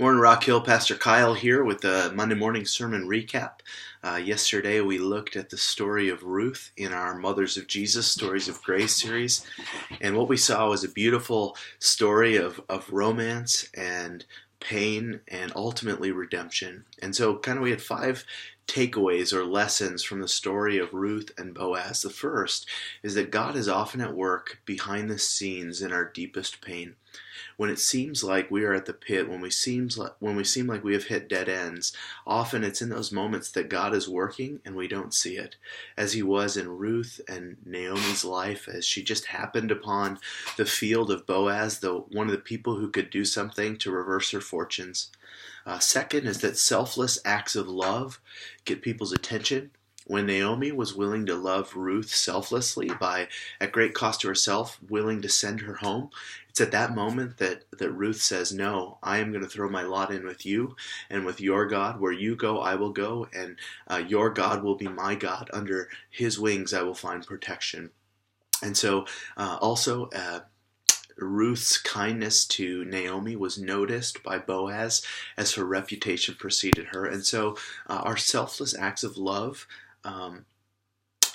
Morning, Rock Hill. Pastor Kyle here with the Monday morning sermon recap. Yesterday we looked at the story of Ruth in our Mothers of Jesus Stories of Grace series, and what we saw was a beautiful story of romance and pain and ultimately redemption. And so we had 5 takeaways or lessons from the story of Ruth and Boaz. The first is that God is often at work behind the scenes in our deepest pain. When it seems like we are at the pit, when we seem like we have hit dead ends, often it's in those moments that God is working and we don't see it. As he was in Ruth and Naomi's life, as she just happened upon the field of Boaz, one of the people who could do something to reverse her fortunes. Second is that selfless acts of love get people's attention. When Naomi was willing to love Ruth selflessly by, at great cost to herself, willing to send her home, it's at that moment that Ruth says, no, I am going to throw my lot in with you and with your God. Where you go, I will go, and your God will be my God. Under his wings, I will find protection. And so Ruth's kindness to Naomi was noticed by Boaz as her reputation preceded her. And so our selfless acts of love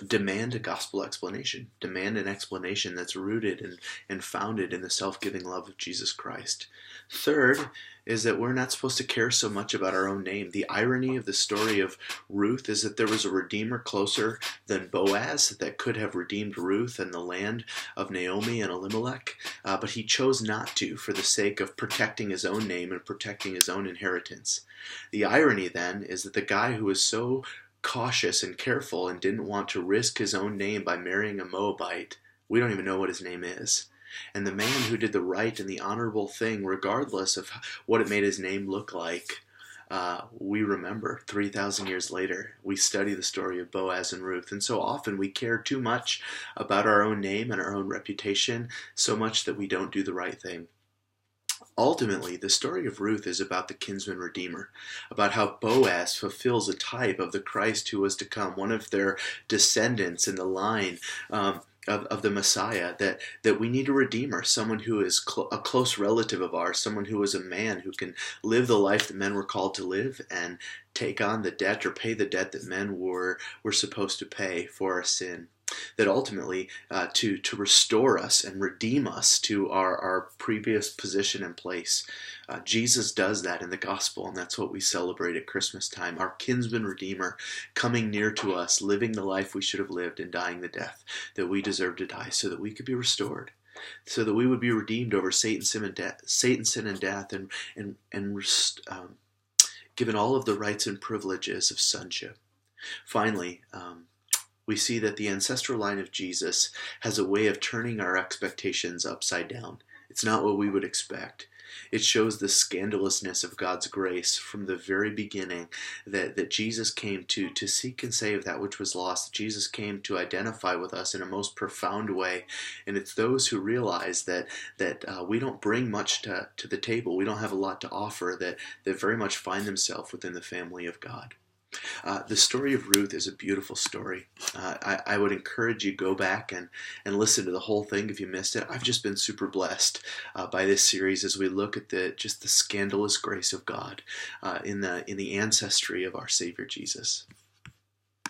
demand a gospel explanation, demand an explanation that's rooted and founded in the self-giving love of Jesus Christ. Third is that we're not supposed to care so much about our own name. The irony of the story of Ruth is that there was a redeemer closer than Boaz that could have redeemed Ruth and the land of Naomi and Elimelech, but he chose not to for the sake of protecting his own name and protecting his own inheritance. The irony then is that the guy who was so cautious and careful and didn't want to risk his own name by marrying a Moabite, we don't even know what his name is. And the man who did the right and the honorable thing, regardless of what it made his name look like, we remember 3,000 years later. We study the story of Boaz and Ruth. And so often we care too much about our own name and our own reputation, so much that we don't do the right thing. Ultimately, the story of Ruth is about the kinsman redeemer, about how Boaz fulfills a type of the Christ who was to come, one of their descendants in the line of the Messiah, that we need a redeemer, someone who is a close relative of ours, someone who is a man who can live the life that men were called to live and take on the debt or pay the debt that men were supposed to pay for our sin. That ultimately to restore us and redeem us to our previous position and place. Jesus does that in the gospel, and that's what we celebrate at Christmas time. Our kinsman redeemer coming near to us, living the life we should have lived and dying the death that we deserve to die so that we could be restored, so that we would be redeemed over Satan's sin and death, and given all of the rights and privileges of sonship. Finally, we see that the ancestral line of Jesus has a way of turning our expectations upside down. It's not what we would expect. It shows the scandalousness of God's grace from the very beginning, that Jesus came to seek and save that which was lost. Jesus came to identify with us in a most profound way. And it's those who realize that we don't bring much to the table, we don't have a lot to offer, that very much find themselves within the family of God. The story of Ruth is a beautiful story. I would encourage you go back and listen to the whole thing if you missed it. I've just been super blessed by this series as we look at the scandalous grace of God in the ancestry of our Savior Jesus.